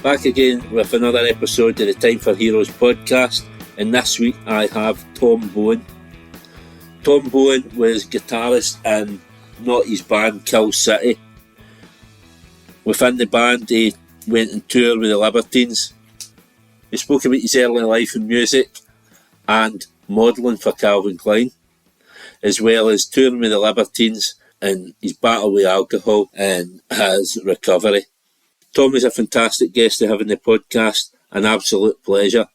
Back again with another episode of the Time for Heroes podcast, and this week I have Tom Bowen. Tom Bowen was guitarist in noughties band Kill City. Within the band he went on tour with the Libertines. He spoke about his early life in music and modelling for Calvin Klein, as well as touring with the Libertines and his battle with alcohol and his recovery. Tom is a fantastic guest to have in the podcast, an absolute pleasure.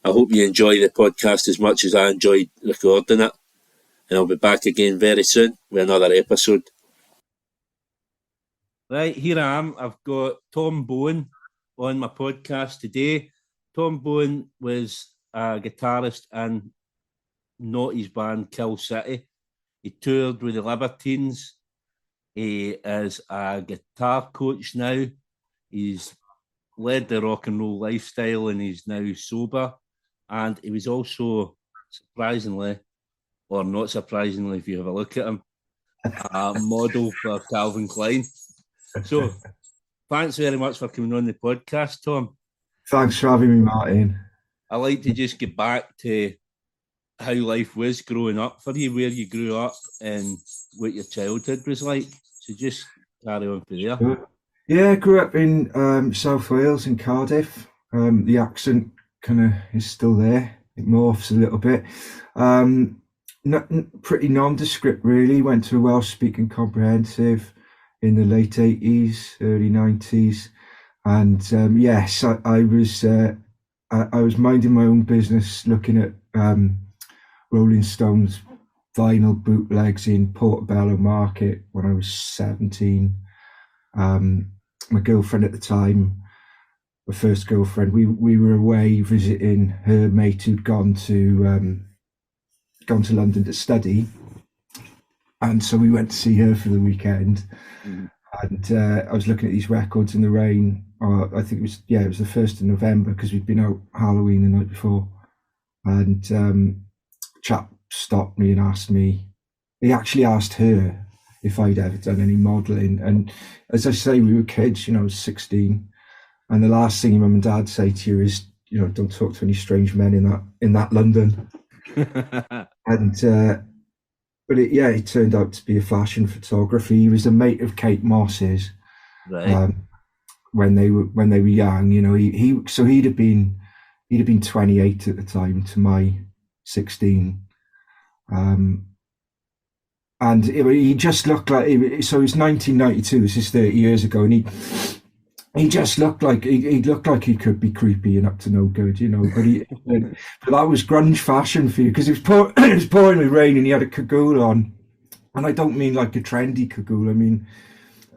I hope you enjoy the podcast as much as I enjoyed recording it, and I'll be back again very soon with another episode. Right, here I am. I've got Tom Bowen on my podcast today. Tom Bowen was a guitarist in noughties band Kill City. He toured with the Libertines. He is a guitar coach now. He's led the rock and roll lifestyle and he's now sober. And he was also, surprisingly, or not surprisingly if you have a look at him, a model for Calvin Klein. So, thanks very much for coming on the podcast, Tom. Thanks for having me, Martin. I like to just get back to how life was growing up for you, where you grew up and what your childhood was like. So just carry on from there. Sure. Yeah, I grew up in South Wales in Cardiff. The accent kind of is still there. It morphs a little bit. Pretty nondescript, really. Went to a Welsh-speaking comprehensive in the late 80s, early 90s. And yes, I was minding my own business, looking at Rolling Stones vinyl bootlegs in Portobello Market when I was 17. My girlfriend at the time, my first girlfriend, we were away visiting her mate who'd gone to London to study, and so we went to see her for the weekend. And I was looking at these records in the rain. I think it was the 1st of November because we'd been out Halloween the night before, and chap stopped me and asked me. He actually asked her if I'd ever done any modelling, and as I say, we were kids. I was 16, and the last thing your mum and dad say to you is, don't talk to any strange men in that London. And but it turned out to be a fashion photographer. He was a mate of Kate Moss's, right. When they were young. He'd have been 28 at the time to my 16. And he just looked like, so it was 1992, this is 30 years ago, and he just looked like he looked like he could be creepy and up to no good, but that was grunge fashion for you, because it was pouring with rain and he had a cagoule on, and I don't mean like a trendy cagoule, I mean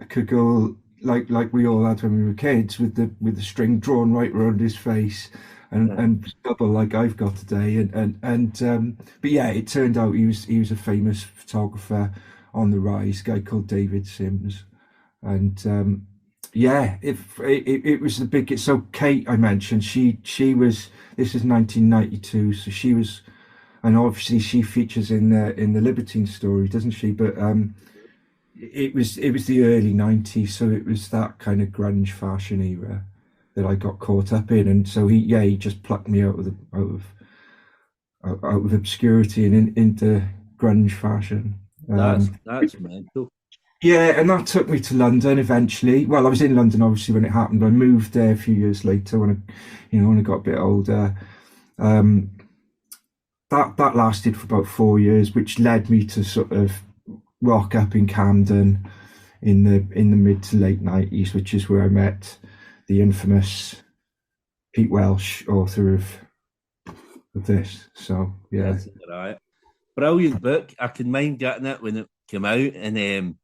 a cagoule like we all had when we were kids, with the string drawn right around his face. And double like I've got today, but yeah, it turned out he was a famous photographer on the rise, a guy called David Sims, and it was the big. So Kate, I mentioned, she was. This is 1992, so she was, and obviously she features in the Libertines story, doesn't she? But it was the early 90s, so it was that kind of grunge fashion era that I got caught up in, and so he just plucked me out of obscurity and into grunge fashion. That's mental. Yeah, and that took me to London eventually. Well, I was in London obviously when it happened. I moved there a few years later when I got a bit older. That lasted for about 4 years, which led me to sort of rock up in Camden in the mid to late 90s, which is where I met the infamous Pete Welsh, author of this. So yeah, that's right. Brilliant book. I can mind getting it when it came out, and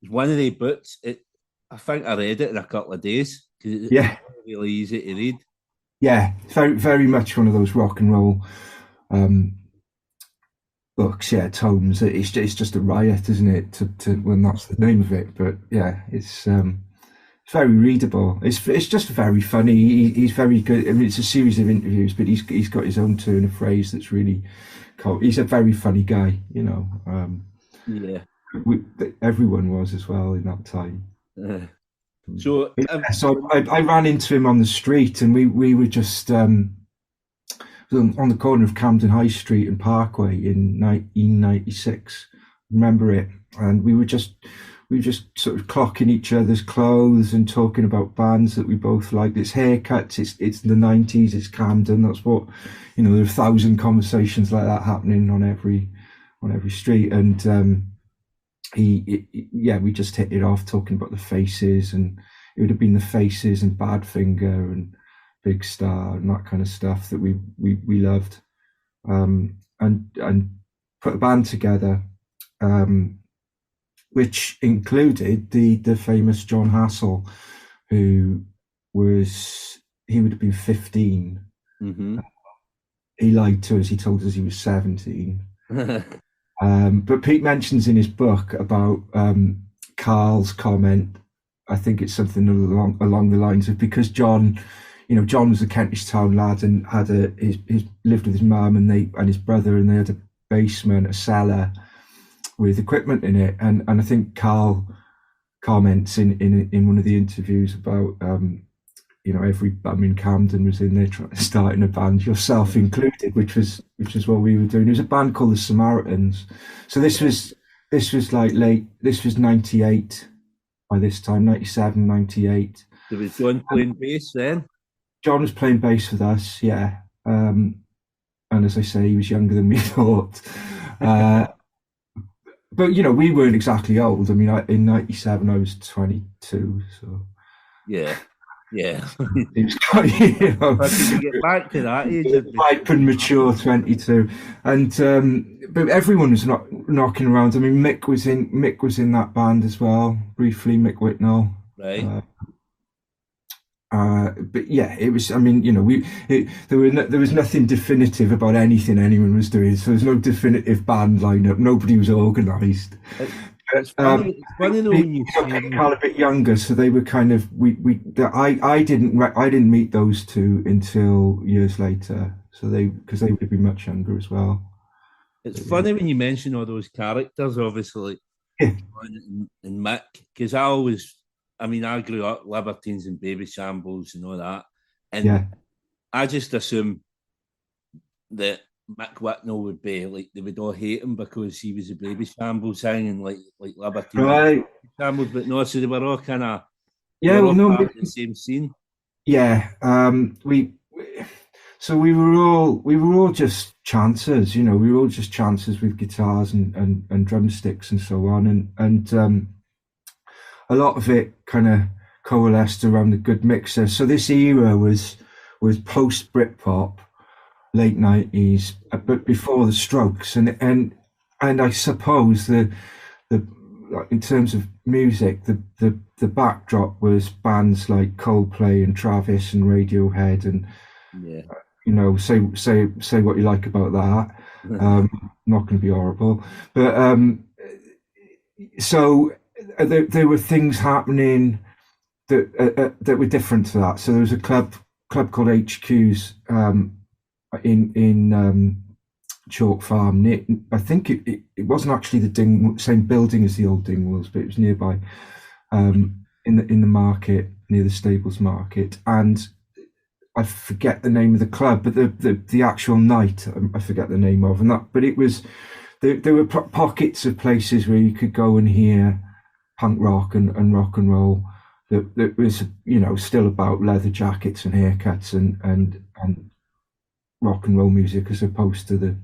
one of the books. I think I read it in a couple of days because it's really easy to read. Yeah, very very much one of those rock and roll books. Yeah, tomes. It's just a riot, isn't it? To when that's the name of it. But yeah, it's very readable. It's just very funny. He's very good. I mean, it's a series of interviews, but he's got his own turn of phrase that's really cool. He's a very funny guy, Yeah. Everyone was as well in that time. So, I ran into him on the street, and we were just on the corner of Camden High Street and Parkway in 1996. Remember it? And we were just sort of clocking each other's clothes and talking about bands that we both liked. It's haircuts, it's the 90s, it's Camden. That's what, there are 1,000 conversations like that happening on every street. And we just hit it off talking about the Faces, and it would have been the Faces and Badfinger and Big Star and that kind of stuff that we loved, and put a band together, which included the famous John Hassel, who would have been 15. Mm-hmm. He lied to us. He told us he was 17. But Pete mentions in his book about Carl's comment. I think it's something along the lines of, because John was a Kentish town lad and had lived with his mum and his brother, and they had a basement, a cellar with equipment in it. And I think Carl comments in one of the interviews about every bum in Camden was in there trying to start in a band, yourself included, which was what we were doing. There was a band called the Samaritans. So this was this was 98 by this time, 97, 98. So was John playing bass then? John was playing bass with us, yeah. And as I say, he was younger than we thought. But, we weren't exactly old. I mean, in 97, I was 22, so... Yeah. It was quite, But you get back to that age, ripe and mature 22, and but everyone was not knocking around. I mean, Mick was in that band as well briefly. Mick Whitnell, right? But yeah, it was. I mean, there was nothing definitive about anything anyone was doing. So there's no definitive band lineup. Nobody was organised. It's funny though when you see Carl a bit younger, so they were kind of I didn't meet those two until years later. So because they would have been much younger as well. It's funny when you mention all those characters, obviously, and Mick, because I grew up Libertines and Baby Shambles and all that, and I just assume that Mick Whitnell would be like, they would all hate him because he was a Baby Shambles singing like Libertines, right? Shambles, but no, so they were all kind of part of the same scene. Yeah, we were all just chancers, we were all just chancers with guitars and drumsticks and so on, and a lot of it kind of coalesced around a good mixer. So this era was post Britpop, late 90s, but before the Strokes, and I suppose the in terms of music, the backdrop was bands like Coldplay and Travis and Radiohead, and say what you like about that. Not going to be horrible, but so there were things happening that were different to that. So there was a club called HQ's in Chalk Farm. I think it wasn't actually the same building as the old Dingwalls, but it was nearby, in the market, near the Stables Market. And I forget the name of the club, but the actual night I forget the name of, but it was there were pockets of places where you could go and hear punk rock and rock and roll that was still about leather jackets and haircuts and rock and roll music, as opposed to the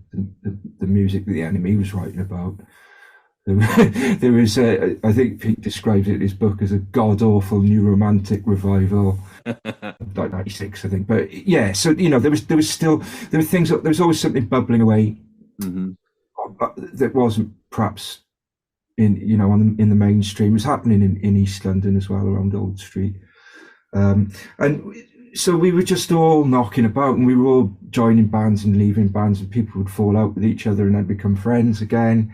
music that the Enemy was writing about. There was I think Pete describes it in his book as a god-awful new romantic revival, like 96, I think. But yeah, so there were things, there was always something bubbling away, that wasn't perhaps in the mainstream. It was happening in East London as well, around Old Street, and so we were just all knocking about, and we were all joining bands and leaving bands, and people would fall out with each other and then become friends again.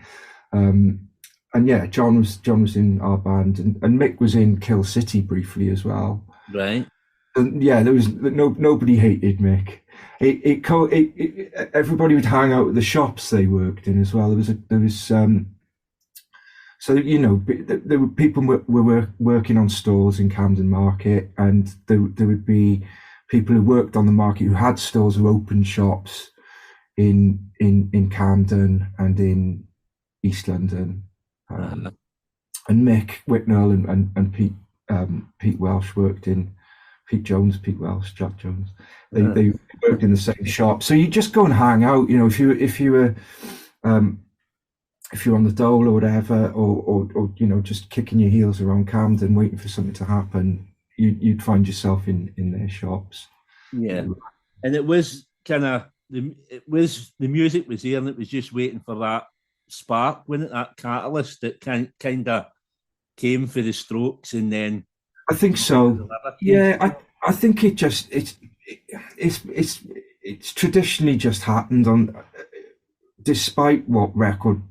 And yeah, John was in our band, and Mick was in Kill City briefly as well. Right. And yeah, there was nobody hated Mick. Everybody would hang out at the shops they worked in as well. There was So there were people were working on stalls in Camden Market, and there would be people who worked on the market who had stores who opened shops in Camden and in East London. And Mick Whitnell and Pete Welsh worked in Pete Welsh, Jack Jones. They worked in the same shop. So you just go and hang out. If you were on the dole or whatever, or just kicking your heels around Camden waiting for something to happen, you'd find yourself in their shops. Yeah, and it was kind of the music was there, and it was just waiting for that spark, wasn't it? That catalyst that kind of came for the Strokes, and then I think so. Yeah, I think it's traditionally just happened on, despite what record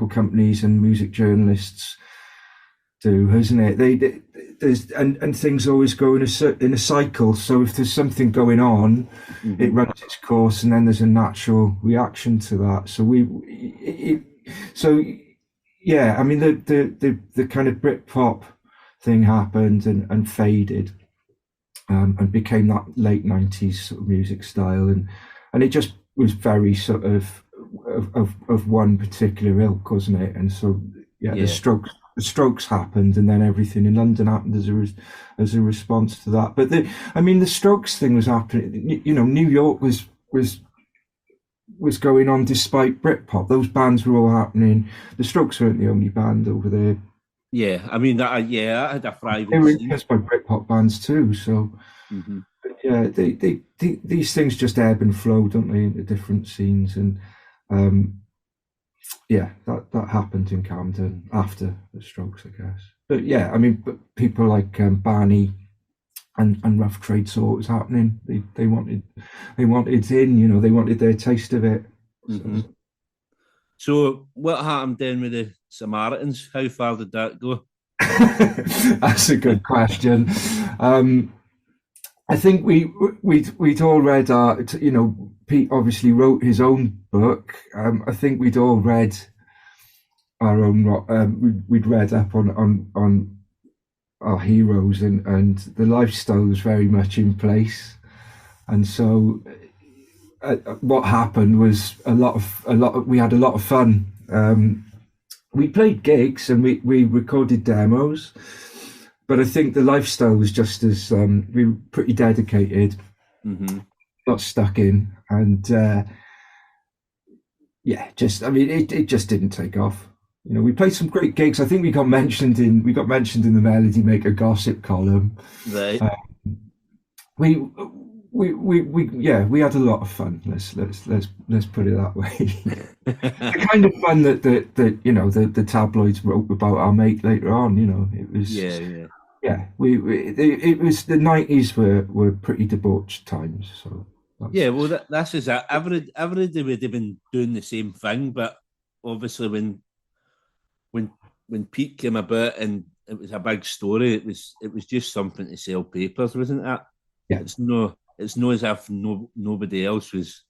companies and music journalists do, hasn't it? There's and things always go in a cycle. So if there's something going on, it runs its course, and then there's a natural reaction to that. So yeah, I mean the kind of Britpop thing happened and faded, and became that late 90s sort of music style, and it just was very sort of one particular ilk, wasn't it? And so the Strokes happened, and then everything in London happened as a response to that. But the Strokes thing was happening. New York was going on despite Britpop. Those bands were all happening. The Strokes weren't the only band over there. Yeah, I mean I had a thriving. They were influenced by Britpop bands too. So, but yeah, these things just ebb and flow, don't they, into different scenes, and that happened in Camden after the Strokes, I guess. But yeah, I mean, but people like Barney and Rough Trade saw what was happening. They wanted in, they wanted their taste of it. So what happened then with the Samaritans? How far did that go? That's a good question. I think we'd all read Pete obviously wrote his own book. I think we'd all read our own. We'd read up on our heroes, and the lifestyle was very much in place. And so, what happened was we had a lot of fun. We played gigs and we recorded demos, but I think the lifestyle was just as we were pretty dedicated, not stuck in, and it just didn't take off. We played some great gigs. I think we got mentioned in the Melody Maker gossip column. Right. We had a lot of fun. Let's put it that way. The kind of fun that the tabloids wrote about our mate later on. It was it was the 90s were pretty debauched times. So that's just that. Everybody would have been doing the same thing, but obviously when Pete came about and it was a big story, it was just something to sell papers, wasn't it? Yeah. It's no as if nobody else was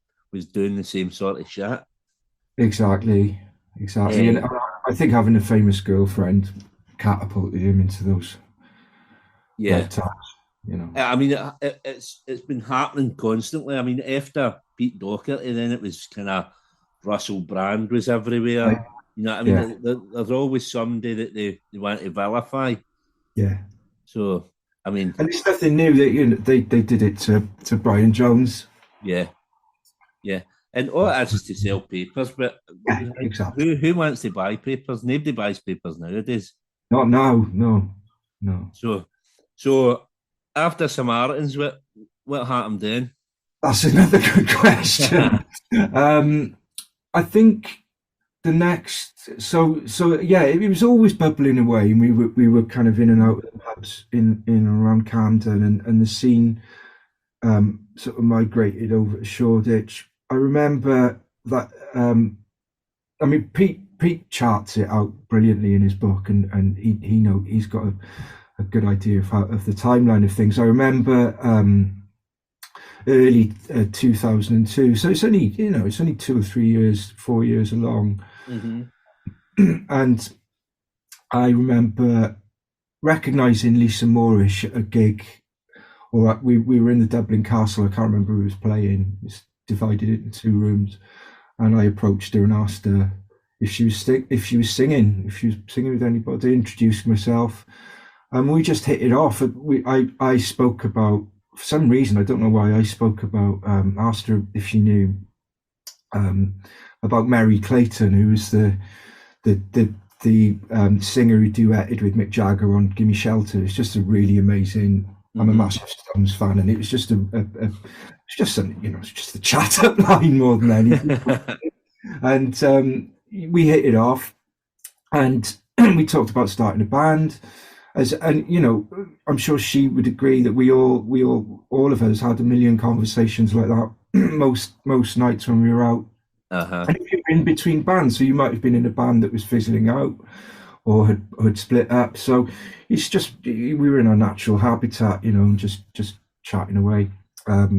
doing the same sort of shit. Exactly. And I think having a famous girlfriend catapulted him into those times. I mean, it's been happening constantly. I mean, after Pete Doherty, then it was kind of Russell Brand was everywhere. Right. I mean, there's always somebody that they want to vilify. Yeah. So, I mean, and it's nothing new that they did it to Brian Jones. Yeah, and all it is to sell papers. But exactly, who wants to buy papers? Nobody buys papers nowadays. Not now, no. So after Samaritans, what happened then? That's another good question. I think the next, so yeah, it was always bubbling away, and we were kind of in and out of the pubs in and around Camden, and the scene sort of migrated over to Shoreditch. I remember that. I mean, Pete charts it out brilliantly in his book, and he's got a good idea of the timeline of things. I remember early 2002, so it's only 2 or 3 years, 4 years along. and I remember recognising Lisa Moorish at a gig, or we were in the Dublin Castle. I can't remember who was playing. It's divided it into 2 rooms, and I approached her and asked her if she was singing with anybody. Introduced myself, and we just hit it off. I spoke about, for some reason, I don't know why, I spoke about, asked her if she knew about Mary Clayton, who was the singer who duetted with Mick Jagger on "Gimme Shelter." It's just a really amazing. I'm a massive Stones fan, and it was just it's just something, it's just a chat up line more than anything. And we hit it off, and we talked about starting a band. I'm sure she would agree that we all of us had a million conversations like that most nights when we were out. And if you're in between bands, so you might have been in a band that was fizzling out or had split up. So it's just, we were in our natural habitat, just chatting away. But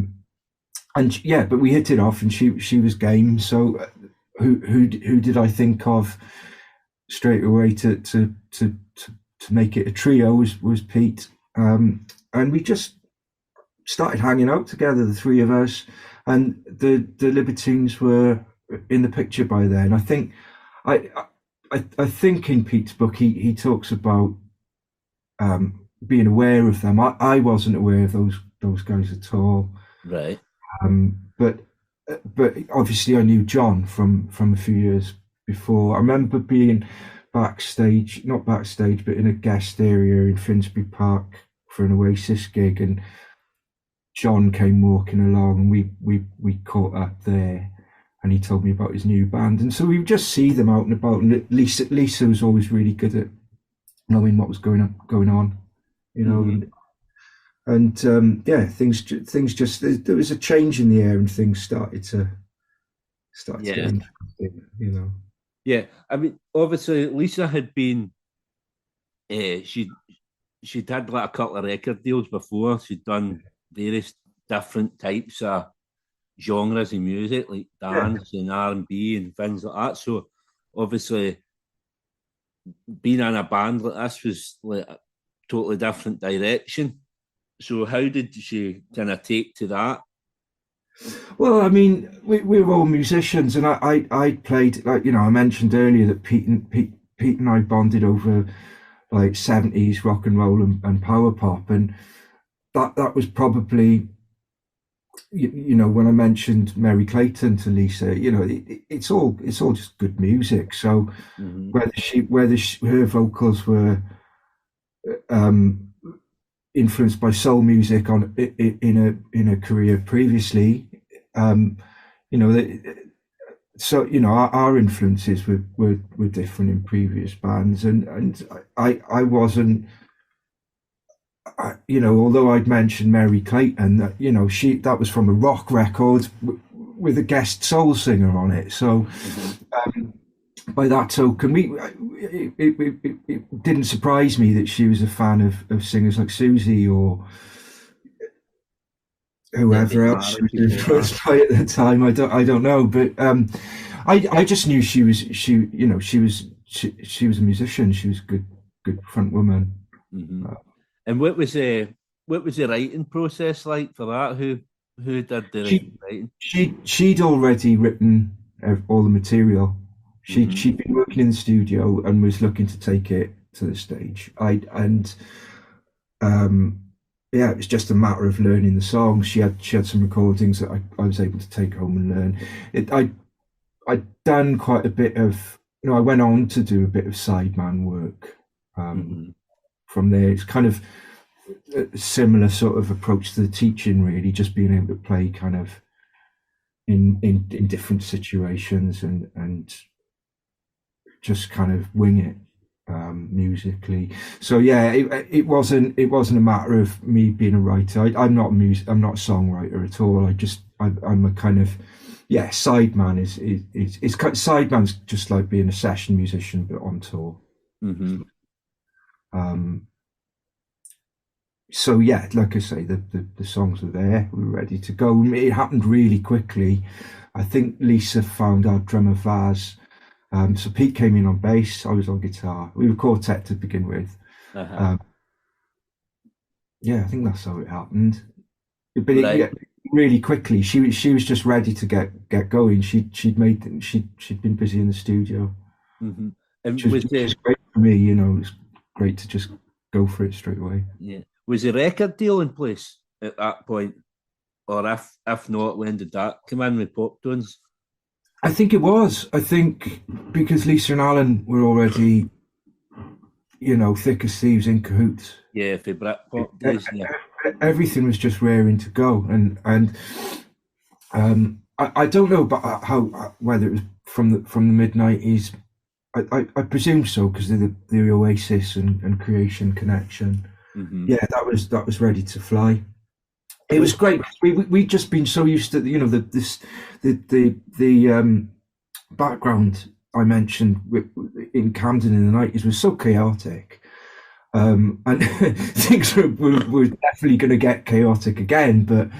we hit it off, and she was game. So who did I think of straight away to make it a trio was Pete. And we just started hanging out together, the 3 of us, and the Libertines were in the picture by then. I think in Pete's book he talks about being aware of them. I wasn't aware of those guys at all. Right. But obviously I knew John from a few years before. I remember being not backstage, but in a guest area in Finsbury Park for an Oasis gig, and John came walking along, and we caught up there, and he told me about his new band. And so we would just see them out and about, and Lisa was always really good at knowing what was going on, and things just, there was a change in the air, and things started to get interesting, Yeah, I mean, obviously Lisa had been, she'd had like a couple of record deals before. She'd done various different types of genres of music, like dance and R&B and things like that. So obviously being in a band like this was like a totally different direction. So how did she kind of take to that? Well, I mean, we were all musicians, and I played, like, I mentioned earlier that Pete and I bonded over like 70s rock and roll and power pop, and that was probably, when I mentioned Mary Clayton to Lisa, it's all just good music. So whether her vocals were influenced by soul music in a career previously, our influences were different in previous bands, and I wasn't, although I'd mentioned Mary Clayton, that was from a rock record with a guest soul singer on it. So by that token, it didn't surprise me that she was a fan of singers like Susie or whoever else she was influenced by at the time. I don't know, but I just knew she was a musician. She was a good front woman. And what was the writing process like for that? Who did the writing? She'd already written all the material. She'd been working in the studio and was looking to take it to the stage. It was just a matter of learning the songs. She had some recordings that I was able to take home and learn. I'd done quite a bit of, I went on to do a bit of sideman work. From there, it's kind of a similar sort of approach to the teaching, really, just being able to play kind of in different situations and just kind of wing it musically. So yeah, it wasn't a matter of me being a writer. I'm not a songwriter at all. I'm a kind of sideman. It's sideman's just like being a session musician but on tour. So yeah, like I say, the songs were there. We were ready to go. It happened really quickly. I think Lisa found our drummer Vaz So Pete came in on bass, I was on guitar. We were quartet to begin with. Yeah, I think that's how it happened. But Right. really quickly, she was just ready to get going. She'd been busy in the studio, And which was great for me. You know, it was great to just go for it straight away. was the record deal in place at that point, or if not, when did that come in with Pop Tones? I think it was. I think because Lisa and Alan were already, you know, thick as thieves in cahoots. Yeah, for Britpop days. Yeah. Everything was just raring to go, and I don't know about how whether it was from the mid-90s. I presume so because of the Oasis and Creation connection. Yeah, that was ready to fly. It was great. We'd just been so used to, you know, the background I mentioned in Camden in the 90s was so chaotic. And things were definitely going to get chaotic again. But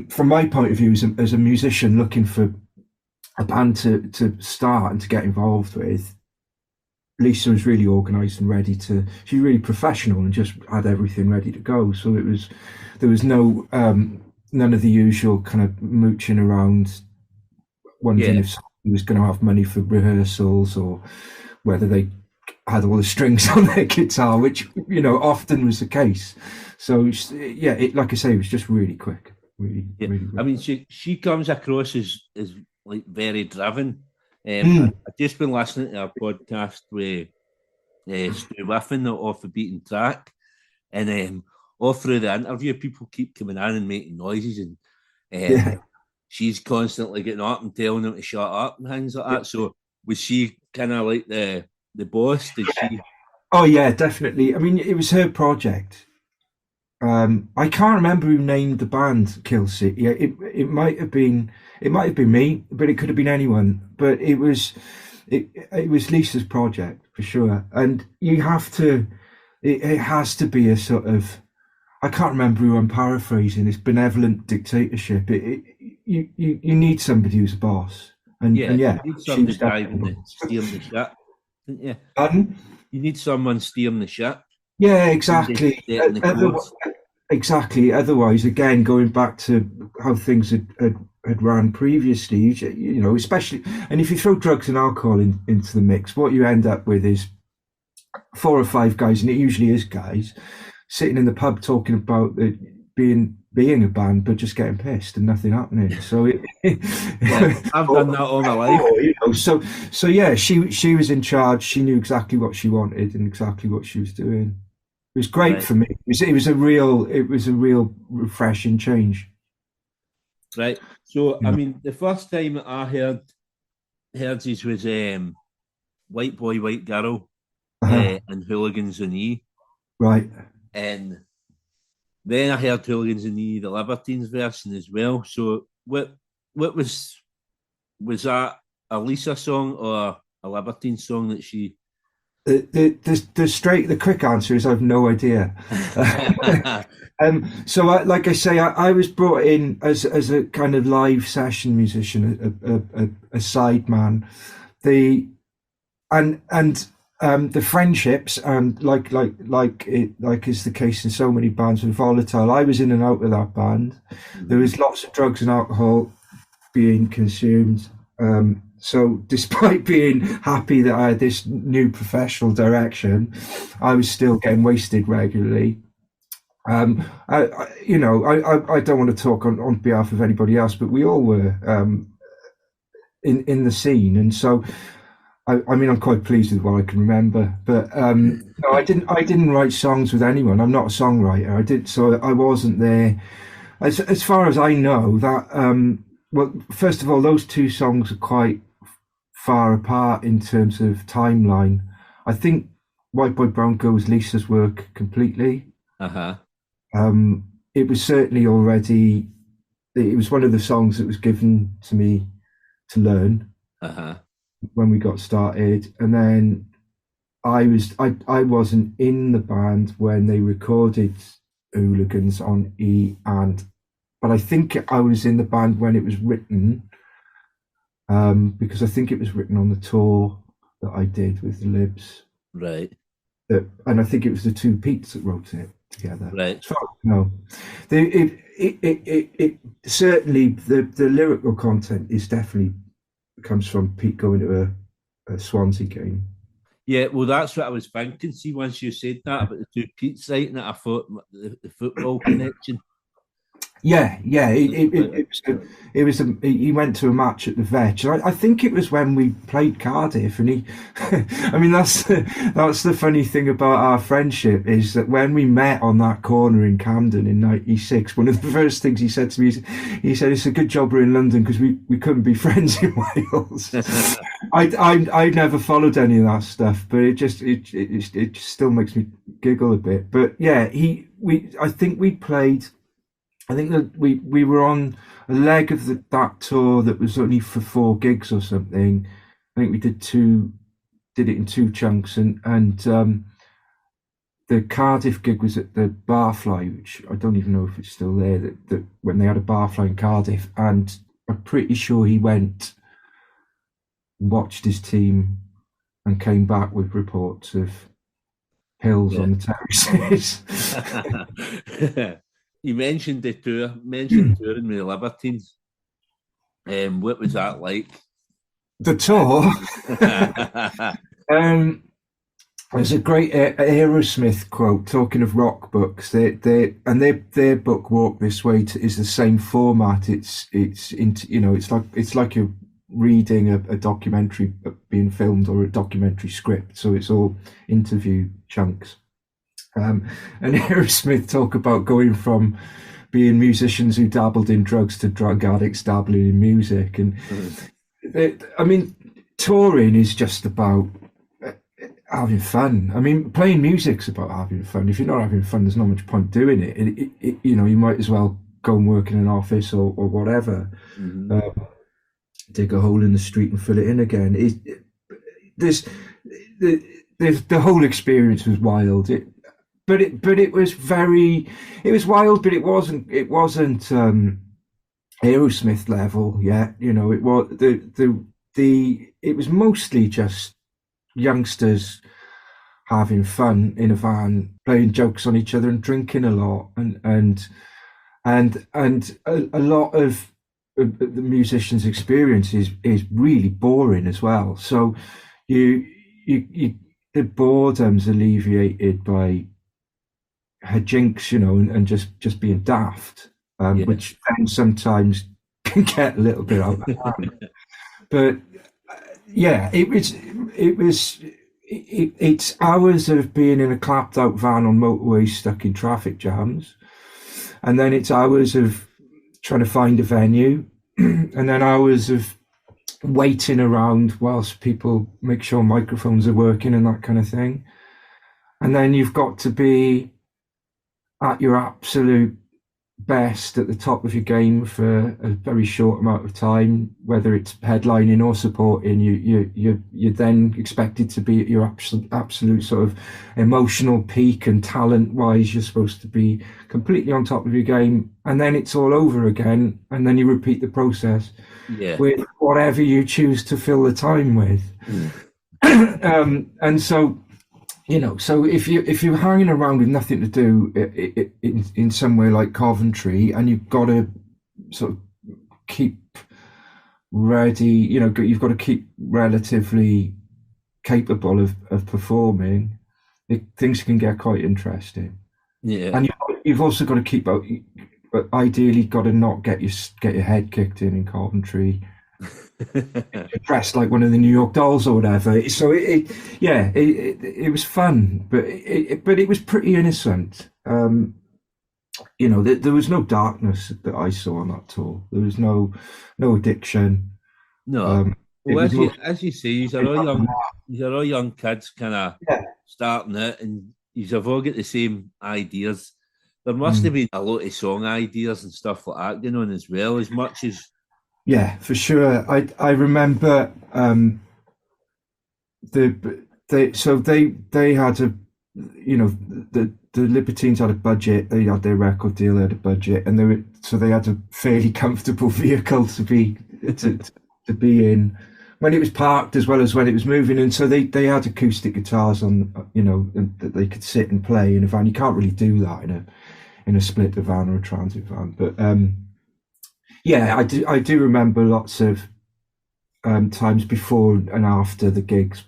from my point of view, as a musician looking for a band to start and to get involved with, Lisa was really organised and ready to. She's really professional and just had everything ready to go. So there was no none of the usual kind of mooching around, wondering if someone was going to have money for rehearsals or whether they had all the strings on their guitar, which, you know, often was the case. So yeah, like I say, it was just really quick. Really. I mean, she comes across as like very driven. I've just been listening to a podcast with Stu Whiffen off the beaten track, and all through the interview, people keep coming in and making noises, and she's constantly getting up and telling them to shut up and things like that. So was she kind of like the boss? Did she? Oh yeah, definitely. I mean, it was her project. I can't remember who named the band Kill City. Yeah, it might have been me, but it could have been anyone. But it was Lisa's project for sure. And you have to, it has to be a sort of, I can't remember who I'm paraphrasing. This benevolent dictatorship. You need somebody who's a boss. And you need somebody steering the ship, didn't you? Pardon? You need someone steering the ship. Yeah, exactly. Exactly. Otherwise, again, going back to how things had ran previously, you know, especially, and if you throw drugs and alcohol into the mix, what you end up with is 4 or 5 guys, and it usually is guys, sitting in the pub talking about being a band, but just getting pissed and nothing happening. So I've done that all my life. You know, so yeah, she was in charge. She knew exactly what she wanted and exactly what she was doing. It was great for me. It was a real refreshing change. Right. So I mean, the first time I heard this was White Boy, White Girl and Hooligans on E. Right. And then I heard Hooligans on E, the Libertines version as well. So what was that a Lisa song or a Libertine song that she? The quick answer is I have no idea. So like I say, I was brought in as a kind of live session musician, a side man. The friendships, and like is the case in so many bands, were volatile. I was in and out with that band. There was lots of drugs and alcohol being consumed. So despite being happy that I had this new professional direction, I was still getting wasted regularly. I don't want to talk on behalf of anybody else, but we all were in the scene, and so I mean, I'm quite pleased with what I can remember. But no, I didn't write songs with anyone. I'm not a songwriter. So I wasn't there. As far as I know, that well, first of all, those 2 songs are quite far apart in terms of timeline. I think White Boy Brown Girl was Lisa's work completely. It was certainly already. It was one of the songs that was given to me to learn when we got started, and then I wasn't in the band when they recorded Hooligans on E, but I think I was in the band when it was written. because I think it was written on the tour that I did with the Libs. Right. And I think it was the two Petes that wrote it together. Right. As far as I know, it certainly the lyrical content is definitely comes from Pete going to a Swansea game. Yeah, well, that's what I was thinking. See, once you said that about the two Pete's writing it, I thought the football connection. Yeah. It was. He went to a match at the Vetch. I think it was when we played Cardiff, and he. I mean, that's the funny thing about our friendship is that when we met on that corner in Camden in '96, one of the first things he said to me, he said, "It's a good job we're in London because we couldn't be friends in Wales." I never followed any of that stuff, but it just still makes me giggle a bit. But yeah, I think we played. I think that we were on a leg of that tour that was only for 4 gigs or something. I think we did it in 2 chunks, and the Cardiff gig was at the Barfly, which I don't even know if it's still there. That when they had a Barfly in Cardiff, and I'm pretty sure he went, watched his team, and came back with reports of hills on the terraces. You mentioned the tour, touring with the Libertines. What was that like? The tour? There's a great Aerosmith quote talking of rock books. Their book Walk This Way is the same format. It's like you're reading a documentary being filmed or a documentary script. So it's all interview chunks. And Aerosmith talk about going from being musicians who dabbled in drugs to drug addicts dabbling in music. And I mean, touring is just about having fun. I mean, playing music's about having fun. If you're not having fun, there's not much point doing it. You might as well go and work in an office or whatever. Mm-hmm. Dig a hole in the street and fill it in again. The whole experience was wild. But it was wild, but it wasn't Aerosmith level yet. It was it was mostly just youngsters having fun in a van, playing jokes on each other and drinking a lot, and a lot of the musician's experience is really boring as well. So the boredom's alleviated by hijinks, and just being daft, which then sometimes can get a little bit out of hand. But yeah, it's hours of being in a clapped out van on motorways stuck in traffic jams, and then it's hours of trying to find a venue, and then hours of waiting around whilst people make sure microphones are working and that kind of thing. And then you've got to be at your absolute best at the top of your game for a very short amount of time, whether it's headlining or supporting. You're then expected to be at your absolute sort of emotional peak, and talent wise you're supposed to be completely on top of your game, and then it's all over again, and then you repeat the process with whatever you choose to fill the time with. And so so if you're hanging around with nothing to do in somewhere like Coventry, and you've got to sort of keep ready, you've got to keep relatively capable of performing, things can get quite interesting. Yeah, and you've also got to keep out. Ideally, got to not get your head kicked in Coventry. Dressed like one of the New York Dolls or whatever. So it was fun, but it was pretty innocent. There was no darkness that I saw on that tour. There was no addiction. No. Well, as you say, these are all young kids, kind of starting it, and you've all got the same ideas. There must have been a lot of song ideas and stuff like that going on as well, as much as. Yeah, for sure. I remember they had the Libertines had a budget. They had their record deal, they had a budget, and they had a fairly comfortable vehicle to to be in when it was parked as well as when it was moving. And so they had acoustic guitars on, that they could sit and play in a van. You can't really do that in a splitter van or a transit van. But yeah, I do remember lots of times before and after the gigs,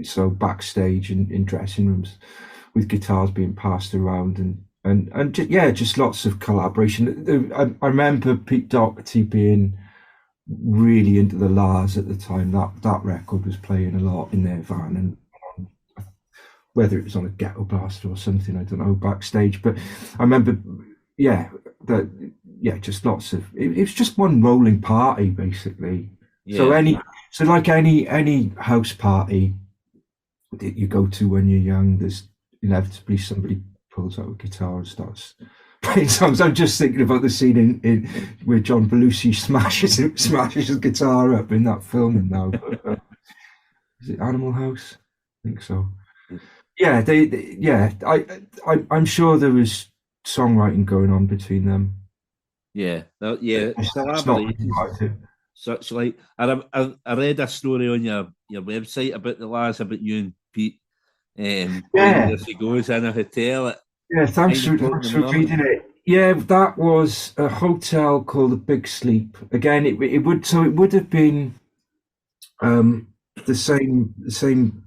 so backstage in dressing rooms with guitars being passed around and just lots of collaboration. I remember Pete Doherty being really into the Lars at the time. That record was playing a lot in their van, and whether it was on a Ghetto Blaster or something, I don't know, backstage. But I remember, just lots of. It was just one rolling party basically. Yeah. So like any house party that you go to when you're young, there's inevitably somebody pulls out a guitar and starts playing songs. I'm just thinking about the scene in where John Belushi smashes his guitar up in that film now. Is it Animal House? I think so. Yeah, I'm sure there was songwriting going on between them. Yeah. Such like I read a story on your website about the Lars, about you and Pete. He goes in a hotel. Thanks for reading it. Yeah, that was a hotel called the Big Sleep. Again, it would have been the same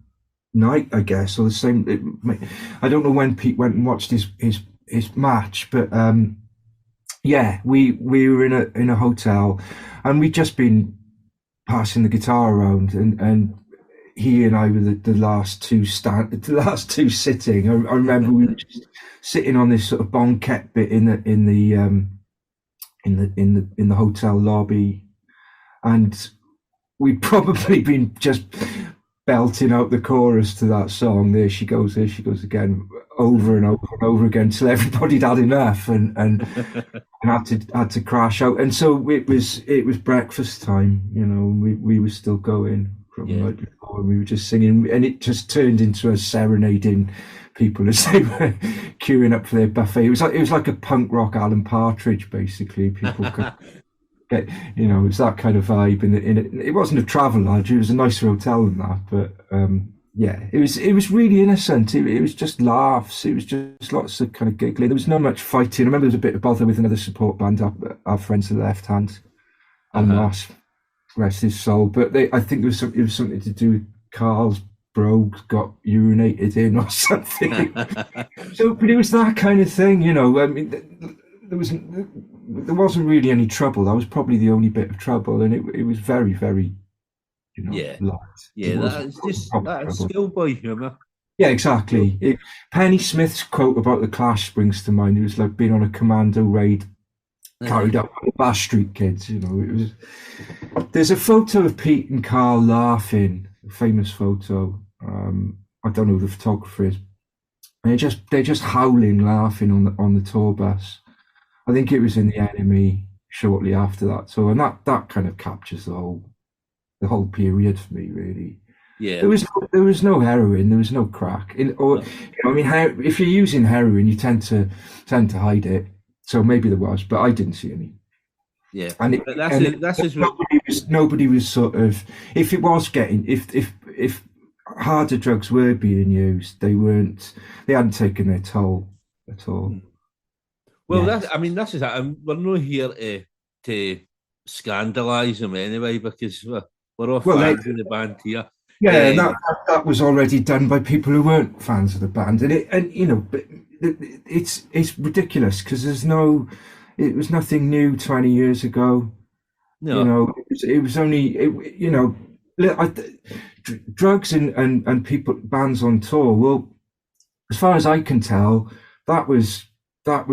night, I guess, or the same. I don't know when Pete went and watched his match, but we were in a hotel, and we'd just been passing the guitar around, and he and I were the last two sitting. I remember we were just sitting on this sort of banquette bit in the hotel lobby, and we'd probably been just belting out the chorus to that song. There she goes again, over and over and over again, till everybody'd had enough and had to crash out. And so it was breakfast time. We were still going from the night before, and we were just singing, and it just turned into a serenading people as they were queuing up for their buffet. It was like a punk rock Alan Partridge, basically. People could get, it was that kind of vibe. And it wasn't a travel lodge; it was a nicer hotel than that. But it was really innocent. It was just laughs. It was just lots of kind of giggling. There was not much fighting. I remember there was a bit of bother with another support band, our friends of the Left Hand, and Moss, rest his soul. But I think it was something to do with Carl's brogues got urinated in or something. But it was that kind of thing, I mean, there wasn't really any trouble. That was probably the only bit of trouble, and it was very, very, light. Yeah, that's schoolboy humour. Yeah, exactly. Penny Smith's quote about the Clash springs to mind. It was like being on a commando raid carried out by the Bash Street Kids. It was. There's a photo of Pete and Carl laughing, a famous photo. I don't know who the photographer is. And they're just howling, laughing on the tour bus. I think it was in The Enemy shortly after that. So, and that kind of captures the whole period for me, really. Yeah. There was no heroin, there was no crack. If you're using heroin, you tend to hide it. So maybe there was, but I didn't see any. Yeah, nobody was sort of. If it was getting, if harder drugs were being used, they hadn't taken their toll at all. Well, this is it. We're not here to scandalise them anyway, because we're all fans of the band here. Yeah, that was already done by people who weren't fans of the band, and it's ridiculous because it was nothing new 20 years ago. No. It was only drugs and people, bands on tour. Well, as far as I can tell, that was at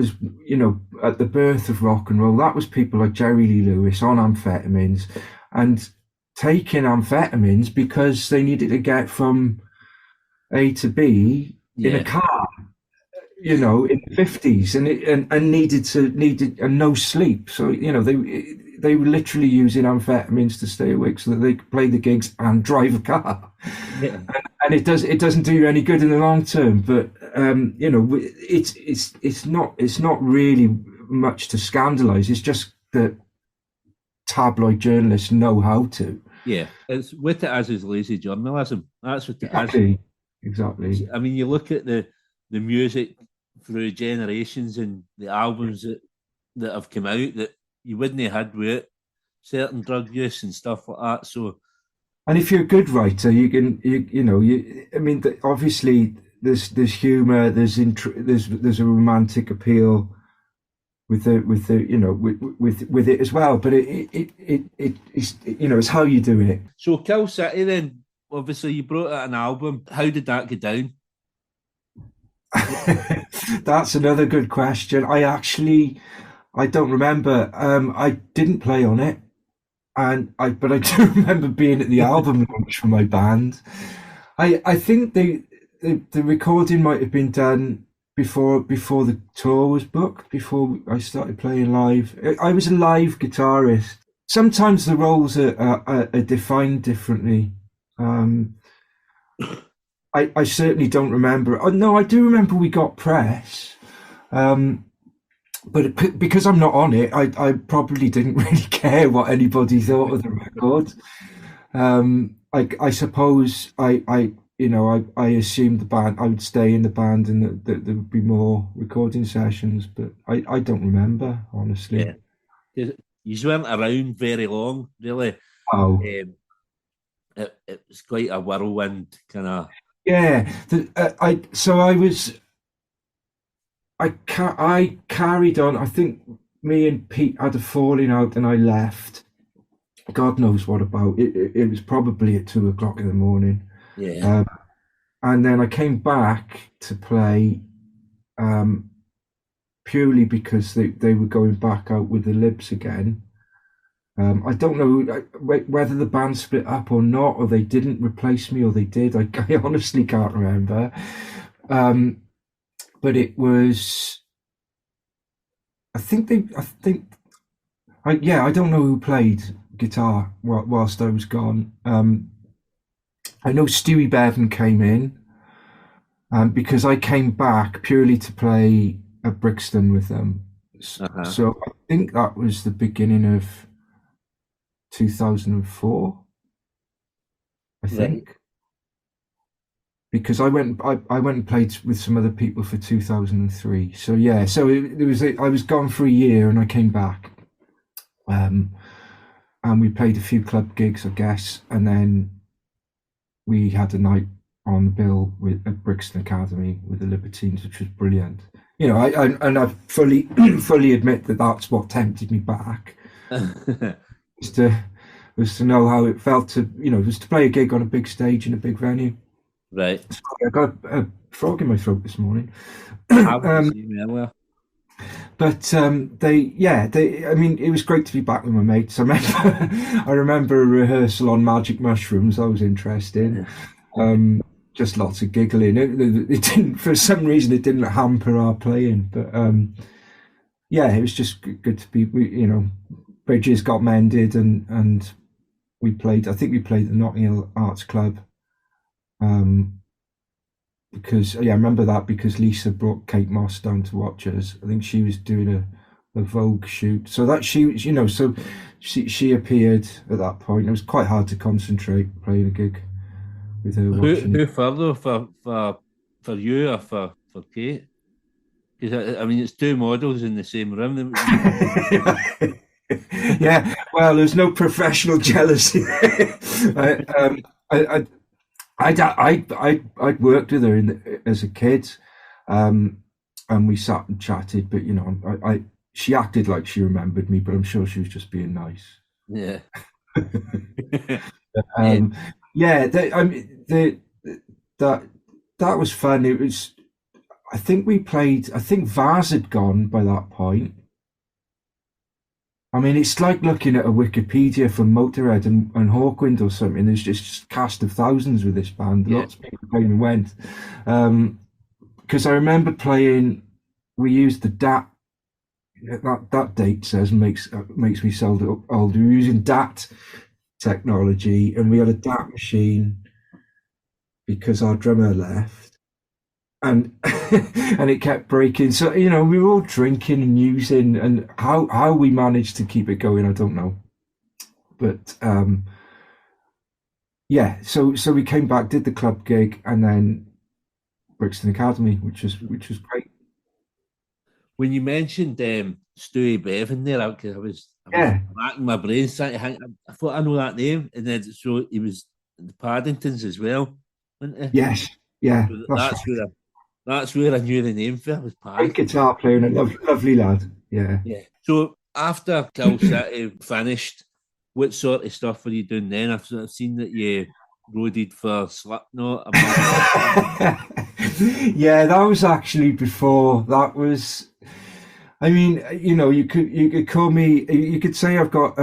the birth of rock and roll. That was people like Jerry Lee Lewis on amphetamines and taking amphetamines because they needed to get from A to B in a car, in the 50s, and needed no sleep. So they were literally using amphetamines to stay awake so that they could play the gigs and drive a car. Yeah. And it doesn't do you any good in the long term. But it's not really much to scandalise. It's just that tabloid journalists know how to. Yeah, it's with it as is lazy journalism. That's what it is. Exactly. I mean, you look at the music through generations and the albums that have come out that you wouldn't have had with certain drug use and stuff like that. So, And if you're a good writer, you can, I mean, obviously there's humor, there's a romantic appeal with the with it as well. But it's it's how you do it. So Kill City, then obviously you brought out an album. How did that go down? That's another good question. I don't remember. I didn't play on it, but I do remember being at the album launch for my band. I think the recording might have been done before the tour was booked, before I started playing live. I was a live guitarist. Sometimes the roles are defined differently. I certainly don't remember. Oh, no, I do remember we got press. But because I'm not on it, I probably didn't really care what anybody thought of the record. I suppose I assumed the band, I would stay in the band and that there would be more recording sessions, but I don't remember, honestly. Yeah. You weren't around very long, really. Oh. It was quite a whirlwind kind of. Yeah. I carried on. I think me and Pete had a falling out and I left. God knows what about. It was probably at 2:00 in the morning. Yeah. And then I came back to play purely because they were going back out with the Libs again. I don't know whether the band split up or not, or they didn't replace me, or they did. I honestly can't remember. But it was. I don't know who played guitar whilst I was gone. I know Stewie Bevan came in because I came back purely to play at Brixton with them. Uh-huh. So I think that was the beginning of 2004. I think. Right. Because I went and played with some other people for 2003. So yeah, so I was gone for a year and I came back. And we played a few club gigs, I guess, and then we had a night on the bill at Brixton Academy with the Libertines, which was brilliant. I fully admit that that's what tempted me back. was to know how it felt to play a gig on a big stage in a big venue. Right. Sorry, I got a frog in my throat this morning. But I mean, it was great to be back with my mates. I remember a rehearsal on Magic Mushrooms. I was interested. Just lots of giggling. It didn't, for some reason, it didn't hamper our playing. But it was just good to be. Bridges got mended, and we played. I think we played the Notting Hill Arts Club. Because I remember that because Lisa brought Kate Moss down to watch us. I think she was doing a Vogue shoot, so that she appeared at that point. It was quite hard to concentrate playing a gig with her. Who further for you or for Kate? Because I mean, it's two models in the same room. Yeah, well, there's no professional jealousy. I'd worked with her as a kid, and we sat and chatted. But she acted like she remembered me, but I'm sure she was just being nice. Yeah. That was fun. It was. I think Vaz had gone by that point. I mean, it's like looking at a Wikipedia for Motorhead and Hawkwind or something. There's just a cast of thousands with this band. Yeah. Lots of people came and went. Because I remember playing, we used the DAT. That date says makes me sound old. We were using DAT technology, and we had a DAT machine because our drummer left. And it kept breaking. So, we were all drinking and using, and how we managed to keep it going, I don't know. But yeah, so we came back, did the club gig, and then Brixton Academy, which was great. When you mentioned Stewie Bevan there, I was Yeah. racking my brains trying to think. I thought I know that name, and then so he was in the Paddingtons as well, wasn't he? Yes, yeah, So that's right. that's where I knew the name for it was Great Paddington. guitar player and a lovely lad. Yeah. Yeah. So after Cal City finished, what sort of stuff were you doing then? I've seen that you roaded for Slipknot. Yeah, that was actually before. That was, I mean, you could call me. You could say I've got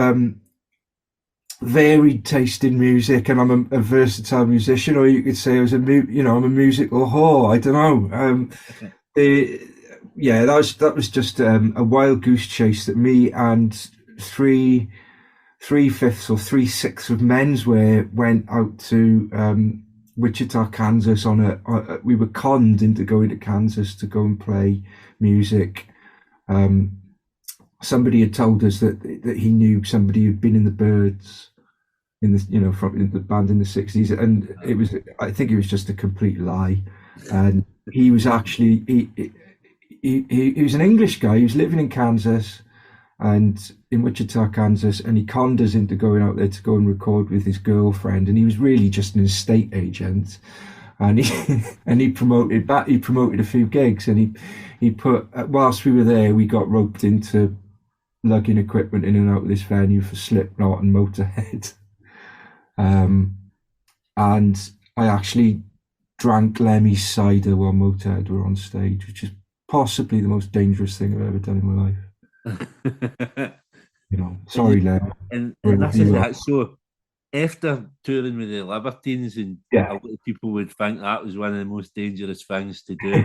varied taste in music, and I'm a versatile musician, or you could say I was I'm a musical whore. I don't know. Yeah, that was just a wild goose chase that me and three-fifths or three-sixths of menswear went out to Wichita, Kansas we were conned into going to Kansas to go and play music. Somebody had told us that he knew somebody who'd been in the Byrds in the band in the 60s, and I think it was just a complete lie. And he was actually he was an English guy. He was living in Kansas and in Wichita, Kansas, and he conned us into going out there to go and record with his girlfriend. And he was really just an estate agent. And he promoted a few gigs, and he put whilst we were there, we got roped into lugging equipment in and out of this venue for Slipknot and Motorhead. And I actually drank Lemmy's cider while Motorhead were on stage, which is possibly the most dangerous thing I've ever done in my life. Sorry, Lemmy. And that's it. So after touring with the Libertines, and a lot of people would think that was one of the most dangerous things to do,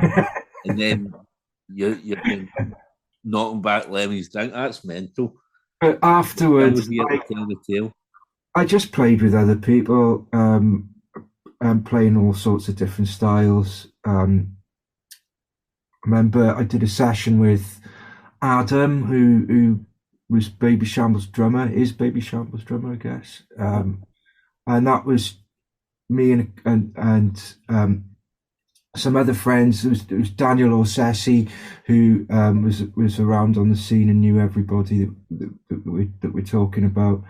and then you're knocking back Lemmy's drink. That's mental. But afterwards, I just played with other people, playing all sorts of different styles. Remember, I did a session with Adam, who was Baby Shambles' drummer, I guess. And that was me and some other friends. There was Daniel Orsesi, who was around on the scene and knew everybody that we're talking about.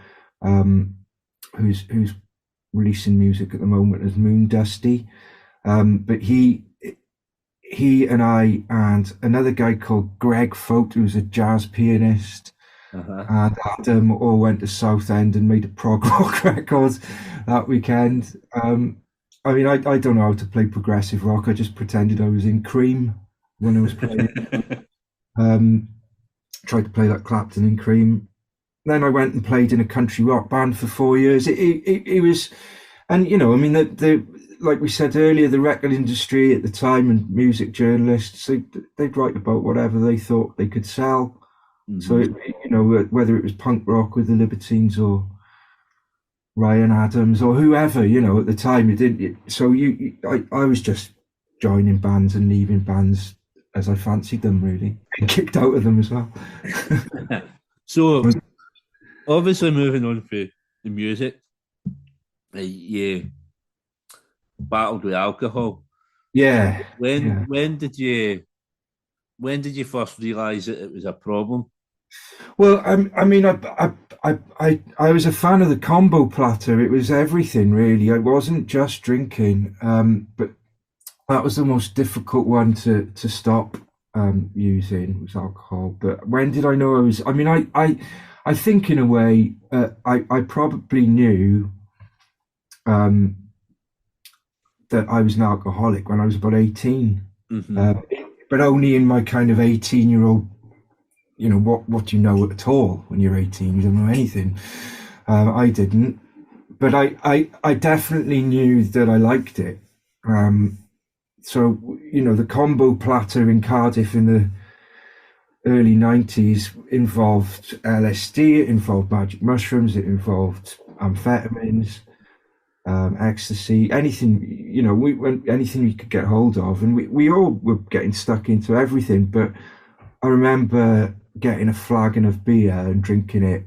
Who's releasing music at the moment as Moon Dusty. But he and I and another guy called Greg Fote, who was a jazz pianist, and Adam all went to Southend and made a prog rock record that weekend. I mean, I don't know how to play progressive rock. I just pretended I was in Cream when I was playing. Tried to play like Clapton in Cream. Then I went and played in a country rock band for 4 years. It was, and I mean, like we said earlier, the record industry at the time and music journalists, they'd write about whatever they thought they could sell. Mm-hmm. So whether it was punk rock with the Libertines or Ryan Adams or whoever, at the time it didn't. So I was just joining bands and leaving bands as I fancied them, really, and kicked out of them as well. So. Obviously, moving on for the music, you battled with alcohol. Yeah. When did you first realise that it was a problem? Well, I mean, I was a fan of the combo platter. It was everything, really. I wasn't just drinking, but that was the most difficult one to stop using, was alcohol. But when did I know I was? I mean, I think in a way, I probably knew that I was an alcoholic when I was about 18, but only in my kind of 18-year-old, what do you know at all when you're 18? You don't know anything. I didn't, but I definitely knew that I liked it. So, the combo platter in Cardiff in the early 90s involved LSD, it involved magic mushrooms, it involved amphetamines, ecstasy, anything, anything we could get hold of. And we all were getting stuck into everything. But I remember getting a flagon of beer and drinking it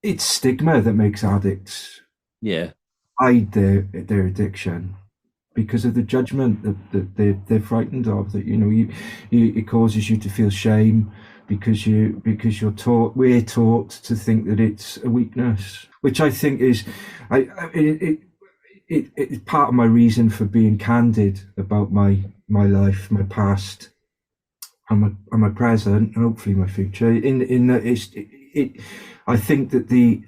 it's stigma that makes addicts Yeah. hide their addiction because of the judgment that they're frightened of. That it causes you to feel shame because we're taught to think that it's a weakness, which I think is, it's part of my reason for being candid about my life, my past, and my present, and hopefully my future. In that I think that the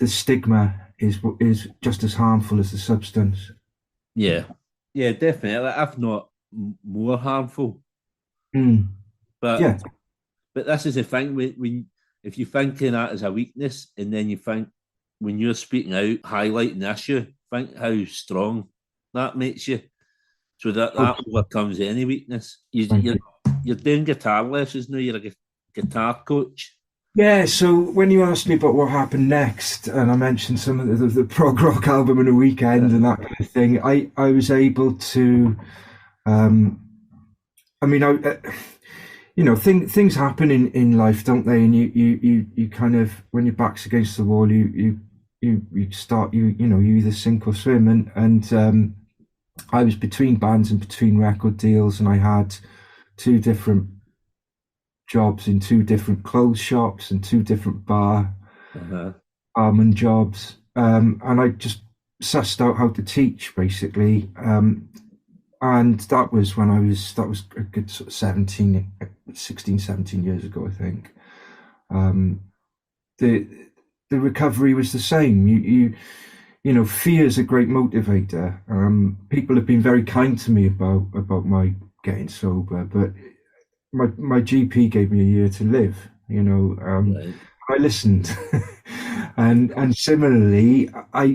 stigma is just as harmful as the substance. Yeah. Yeah, definitely. If not more harmful. Mm. But Yeah. but this is the thing when if you think of that as a weakness, and then you think when you're speaking out, highlighting the issue, think how strong that makes you. So that Oh, overcomes any weakness. thank you. You're doing guitar lessons now. You're a guitar coach. Yeah, so when you asked me about what happened next, and I mentioned some of the prog rock album in a weekend and that kind of thing, I was able to, um, I mean, things happen in life, don't they? And you kind of, when your back's against the wall, you start, you either sink or swim. And I was between bands and between record deals, and I had two different jobs in two different clothes shops and two different Uh-huh. barman jobs. And I just sussed out how to teach, basically. And that was that was a good sort of 16, 17 years ago, I think. Um, the the recovery was the same. Fear is a great motivator. People have been very kind to me about my getting sober, but my GP gave me a year to live. Right. I listened, and similarly, I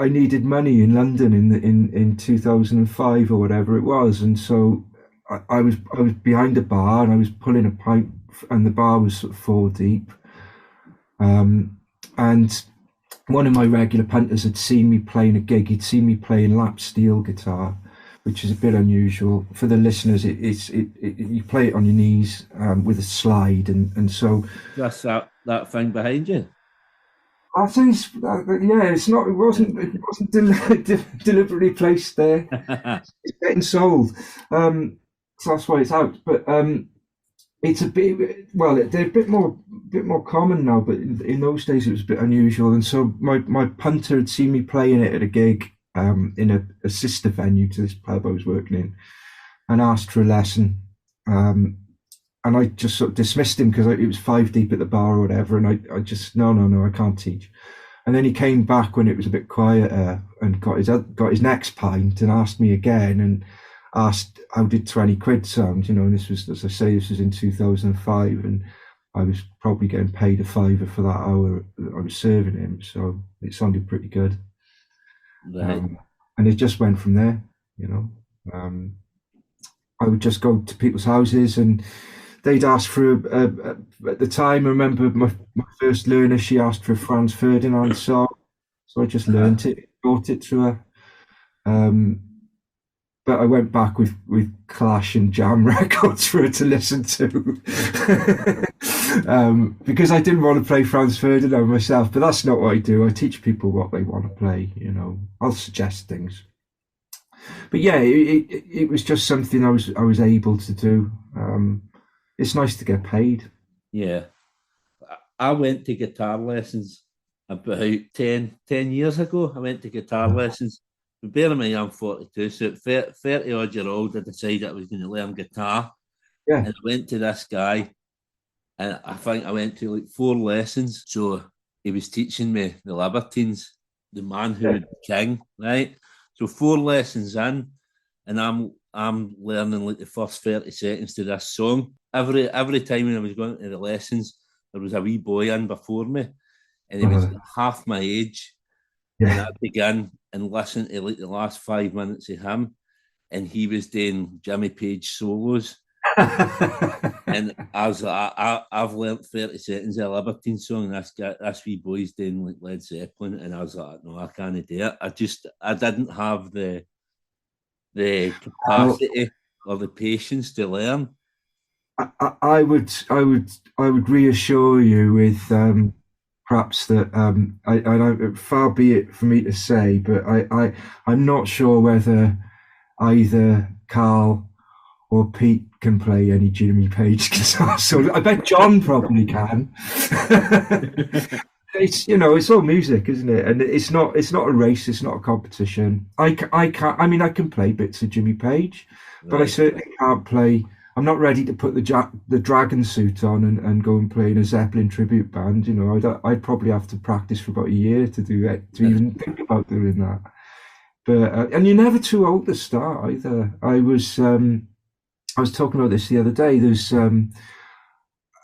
needed money in London in 2005 or whatever it was, and so I was behind a bar and I was pulling a pint, and the bar was sort of four deep, and one of my regular punters had seen me playing a gig. He'd seen me playing lap steel guitar, which is a bit unusual for the listeners. You play it on your knees with a slide, and so That's that thing behind you. I think, yeah, it wasn't deliberately placed there. It's getting sold, so that's why it's out. But it's a bit, well, they're a bit more common now, but in those days it was a bit unusual. And so my punter had seen me playing it at a gig in a sister venue to this pub I was working in, and asked for a lesson. And I just sort of dismissed him because it was five deep at the bar or whatever. And I just, no, I can't teach. And then he came back when it was a bit quieter and got his next pint and asked me again, and asked how did 20 quid sound, and this was, as I say, this was in 2005, and I was probably getting paid a fiver for that hour that I was serving him. So it sounded pretty good. Right. And it just went from there, I would just go to people's houses and they'd ask for at the time. I remember my first learner. She asked for a Franz Ferdinand song, so I just learnt it, brought it to her. But I went back with Clash and Jam records for her to listen to, because I didn't want to play Franz Ferdinand myself. But that's not what I do. I teach people what they want to play. I'll suggest things. But yeah, it was just something I was able to do. It's nice to get paid. Yeah. I went to guitar lessons about 10 years ago. I went to guitar lessons. But bear in mind, I'm 42, so at 30 odd year old, I decided I was going to learn guitar. Yeah. And I went to this guy, and I think I went to like 4 lessons. So he was teaching me the Libertines, the man who would be king, right? So 4 lessons in, and I'm learning like the first 30 seconds to this song. Every time when I was going to the lessons, there was a wee boy in before me, and he was half my age. And Yeah. I began and listened to like the last 5 minutes of him, and he was doing Jimmy Page solos. And I was like, I've learnt 30 seconds of a Libertine song, and this wee boy's doing like Led Zeppelin, and I was like, no, I can't do it. I didn't have the capacity or the patience to learn. I would reassure you with perhaps that far be it for me to say, but I'm not sure whether either Carl or Pete can play any Jimmy Page guitar. So I bet John probably can. It's all music, isn't it? And it's not a race. It's not a competition. I can play bits of Jimmy Page, but I certainly can't play. I'm not ready to put the dragon suit on and go and play in a Zeppelin tribute band. I'd probably have to practice for about a year to do it, to even think about doing that. But and you're never too old to start either. I was talking about this the other day. There's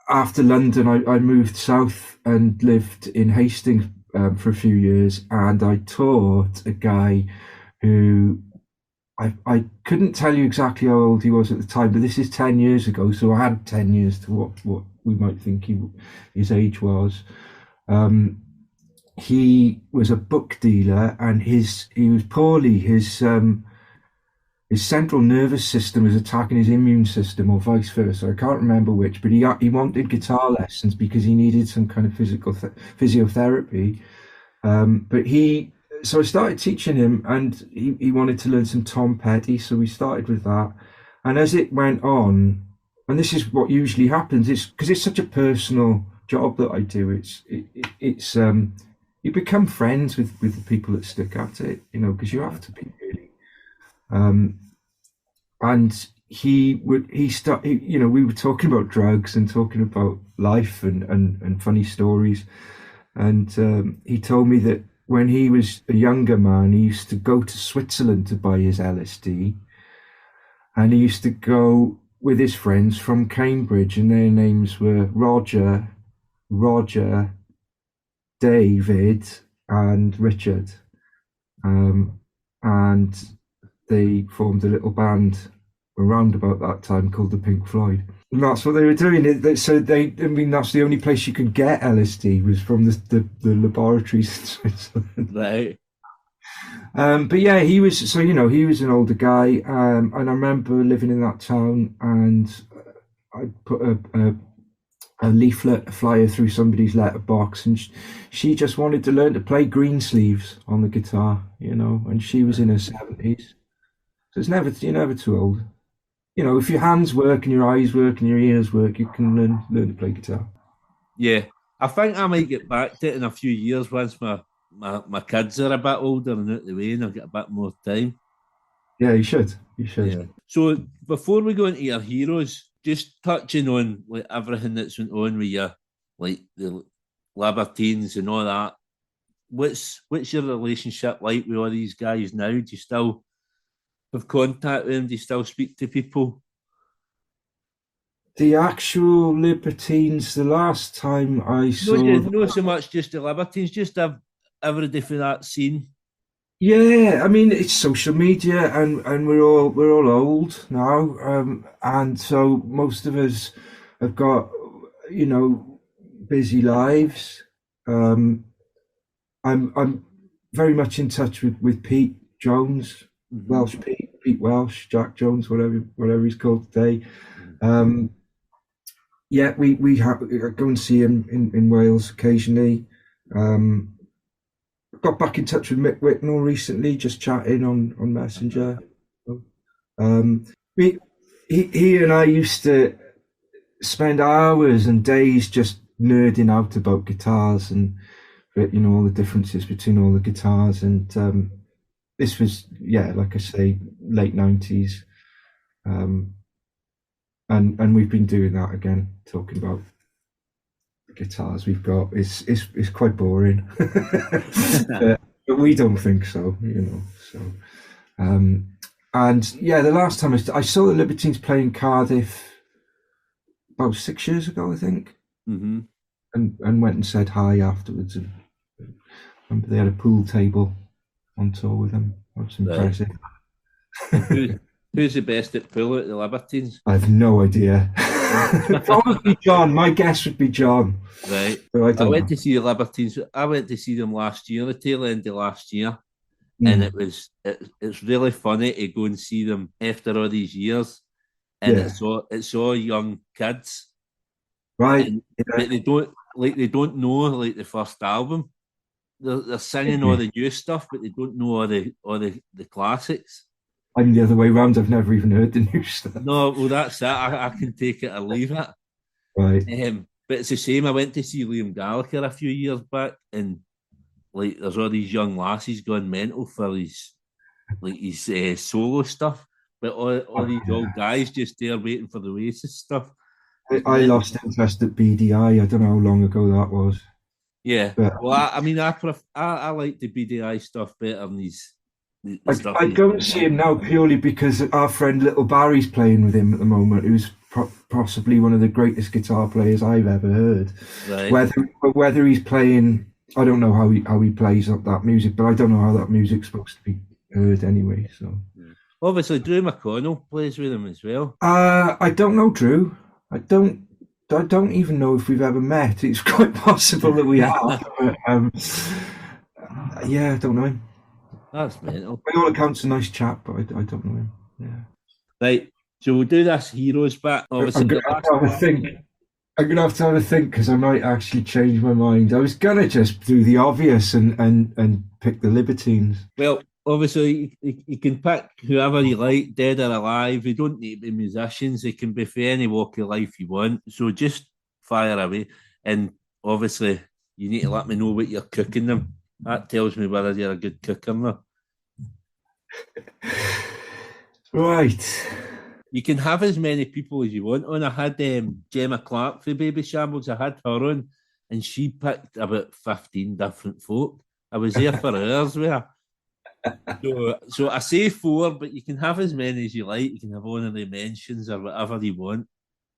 after London, I moved south and lived in Hastings for a few years, and I taught a guy who I couldn't tell you exactly how old he was at the time, but this is 10 years ago, so I had 10 years to what we might think his age was. He was a book dealer, and he was poorly. His central nervous system was attacking his immune system, or vice versa. I can't remember which, but he wanted guitar lessons because he needed some kind of physiotherapy. So I started teaching him, and he wanted to learn some Tom Petty, so we started with that. And as it went on, and this is what usually happens, it's because it's such a personal job that I do. It's you become friends with the people that stick at it, because you have to be really. And we were talking about drugs and talking about life and funny stories. And he told me that when he was a younger man, he used to go to Switzerland to buy his LSD. And he used to go with his friends from Cambridge, and their names were Roger, David, and Richard. And they formed a little band around about that time called the Pink Floyd. And that's what they were doing. So that's the only place you could get LSD was from the laboratories in Switzerland. Right. But yeah, he was an older guy, and I remember living in that town, and I put a leaflet, a flyer through somebody's letterbox, and she just wanted to learn to play Greensleeves on the guitar, and she was in her 70s. So you're never too old. If your hands work and your eyes work and your ears work, you can learn to play guitar. Yeah, I think I might get back to it in a few years once my kids are a bit older and out the way, and I've got a bit more time. Yeah, you should. Yeah. So before we go into your heroes, just touching on everything that's went on with you, like the Libertines and all that. What's your relationship like with all these guys now? Do you still have contact with them? Do you still speak to people? The actual Libertines, the last time I saw... Not so much just the Libertines, just everybody for that scene. Yeah, I mean, it's social media, and we're all old now, and so most of us have got, busy lives. I'm very much in touch with Pete Jones, mm-hmm. Welsh Pete Welsh, Jack Jones, whatever he's called today. Yeah, we go and see him in Wales occasionally. Got back in touch with Mick Whitnell recently, just chatting on Messenger. He and I used to spend hours and days just nerding out about guitars and all the differences between all the guitars. And this was, like I say, late 90s. And we've been doing that again, talking about guitars we've got. It's quite boring, but we don't think so, So, and yeah, the last time I saw the Libertines play in Cardiff about 6 years ago, I think, mm-hmm. and went and said hi afterwards. And remember they had a pool table on tour with them. That's impressive. Right. Who's the best at pool at the Libertines? I have no idea. Probably John. My guess would be John. Right. But I went to see the Libertines. I went to see them last year, the tail end of last year, and it's really funny to go and see them after all these years, and it's all young kids, right? But like they don't know like the first album. They're singing all the new stuff, but they don't know all the classics. I'm the other way around. I've never even heard the new stuff. No, well, that's that. I can take it or leave it. Right. But it's the same. I went to see Liam Gallagher a few years back, and like there's all these young lassies going mental for his solo stuff, but all these old guys just there waiting for the Oasis stuff. I lost interest at BDI. I don't know how long ago that was. Yeah, but, well, I like the BDI stuff better than these. I don't see him now purely because our friend Little Barry's playing with him at the moment, who's possibly one of the greatest guitar players I've ever heard. Right. Whether he's playing, I don't know how he plays up that music, but I don't know how that music's supposed to be heard anyway. So obviously, Drew McConnell plays with him as well. I don't know, Drew. I don't even know if we've ever met. It's quite possible that we have. But, yeah, I don't know him. That's mental. By all accounts, a nice chap, but I don't know him. Yeah. Right. So we'll do this Heroes bit. Obviously, I'm going to have to have a think because I might actually change my mind. I was going to just do the obvious and pick the Libertines. Well, obviously, you can pick whoever you like, dead or alive. You don't need to be musicians. They can be for any walk of life you want. So just fire away. And obviously, you need to let me know what you're cooking them. That tells me whether you're a good cook or not. Right. You can have as many people as you want on. I had Gemma Clark for Baby Shambles. I had her on, and she picked about 15 different folk. I was there for hours with her. So I say 4, but you can have as many as you like. You can have honorary mentions or whatever you want.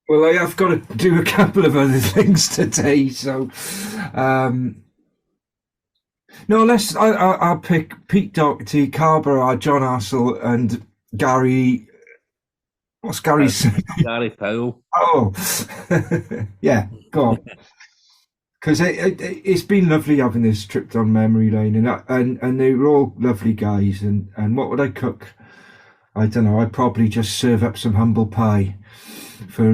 Well, I have got to do a couple of other things today, so no. I'll pick Pete Doherty, Carl Barrard, John Hassel, and Gary. What's Gary's? Gary Powell. Oh, yeah. Go on. Because it's been lovely having this trip down memory lane, and they were all lovely guys. And what would I cook? I don't know. I'd probably just serve up some humble pie, for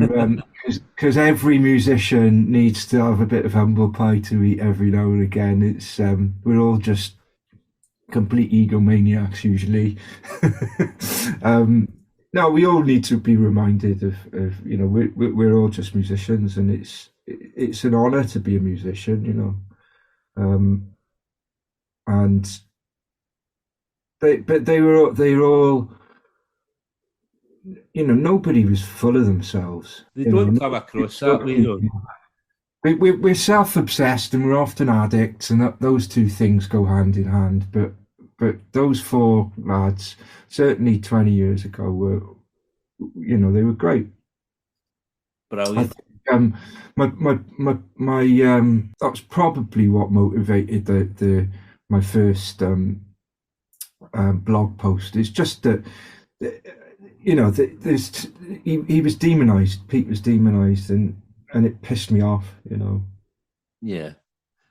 because every musician needs to have a bit of humble pie to eat every now and again. It's we're all just complete egomaniacs usually. No, we all need to be reminded of we're all just musicians, and it's an honor to be a musician, and they were all, nobody was full of themselves. They don't come across that way, though. We're self-obsessed and we're often addicts, and those two things go hand in hand. But those 4 lads, certainly 20 years ago, were, they were great. Brilliant. My that was probably what motivated my first blog post. It's just that he was demonized. Pete was demonized, and it pissed me off. Yeah,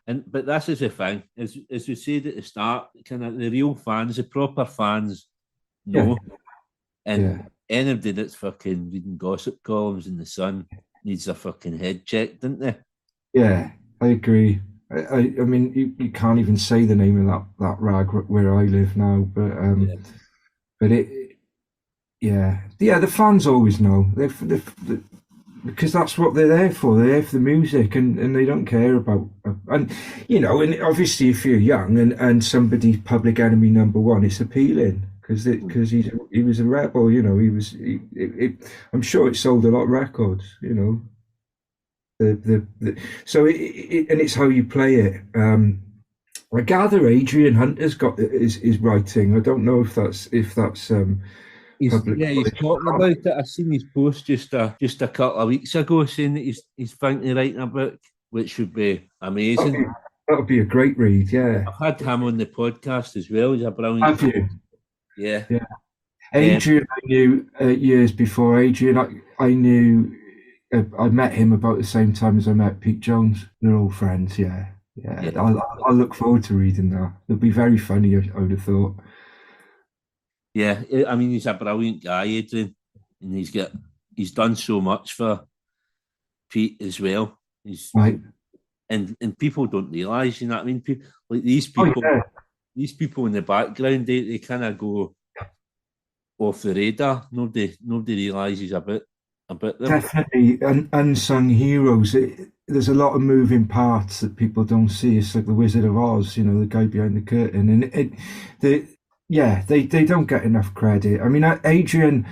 but this is the thing. As we said at the start, kind of the real fans, the proper fans, know, and anybody that's fucking reading gossip columns in the Sun needs their fucking head checked, don't they? Yeah, I agree. I mean, you can't even say the name of that rag where I live now, but the fans always know. Because that's what they're there for. They're there for the music, and they don't care about. And obviously, if you're young and somebody's public enemy number 1, it's appealing because he was a rebel. I'm sure it sold a lot of records. So it's how you play it. I gather Adrian Hunter's got is writing. I don't know if that's he's talking about it. I seen his post just a couple of weeks ago saying that he's thinking of writing a book, which would be amazing. That would be a great read. Yeah, I've had him on the podcast as well. He's a brilliant. Have you? Yeah. Adrian, I knew years before. Adrian, I knew. I met him about the same time as I met Pete Jones. They're all friends. Yeah. I'll look forward to reading that. It'll be very funny, I would have thought. Yeah, I mean, he's a brilliant guy, Adrian, and he's done so much for Pete as well. and people don't realise, you know what I mean? People, like these people, these people in the background, they kind of go off the radar. Nobody realises about them. Definitely, unsung heroes. There's a lot of moving parts that people don't see. It's like the Wizard of Oz, the guy behind the curtain, and they don't get enough credit. I mean, Adrian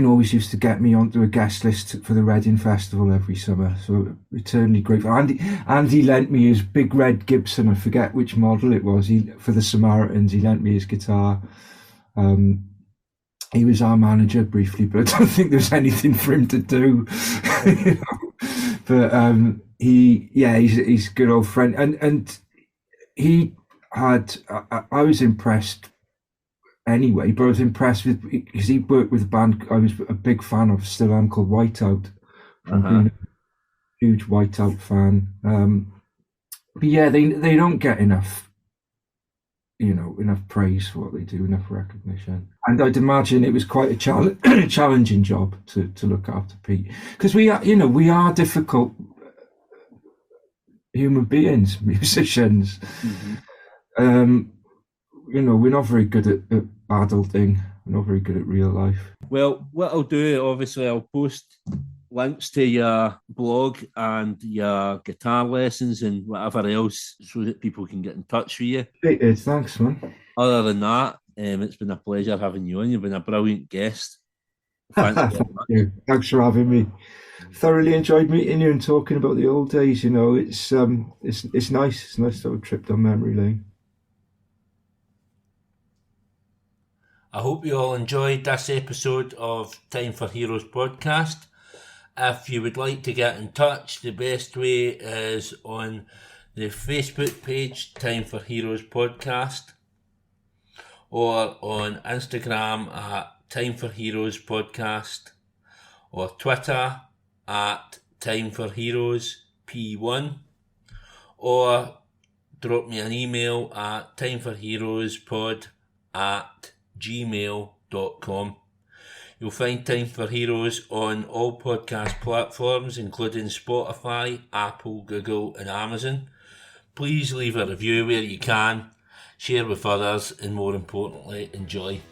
always used to get me onto a guest list for the Reading Festival every summer, so eternally grateful. Andy lent me his big red Gibson. I forget which model it was. For the Samaritans, he lent me his guitar. He was our manager briefly, but I don't think there's anything for him to do. But he's a good old friend, and he had. I was impressed anyway, but I was impressed with because he worked with a band I was a big fan of, still am, called Whiteout. Huge Whiteout fan. But yeah, they don't get enough. Enough praise for what they do, enough recognition. And I'd imagine it was quite a challenging job to look after Pete, because we are difficult human beings, musicians. Mm-hmm. We're not very good at adulting. We're not very good at real life. Well, what I'll do, obviously, I'll post links to your blog and your guitar lessons and whatever else so that people can get in touch with you. It is. Thanks, man. Other than that, it's been a pleasure having you on. You've been a brilliant guest. Thank you. Thanks for having me. Thoroughly enjoyed meeting you and talking about the old days. It's nice. It's nice to have a trip down memory lane. I hope you all enjoyed this episode of Time for Heroes podcast. If you would like to get in touch, the best way is on the Facebook page, Time for Heroes Podcast, or on Instagram at Time for Heroes Podcast, or Twitter at Time for Heroes P1, or drop me an email at timeforheroespod@gmail.com. You'll find Time for Heroes on all podcast platforms, including Spotify, Apple, Google and Amazon. Please leave a review where you can, share with others, and more importantly, enjoy.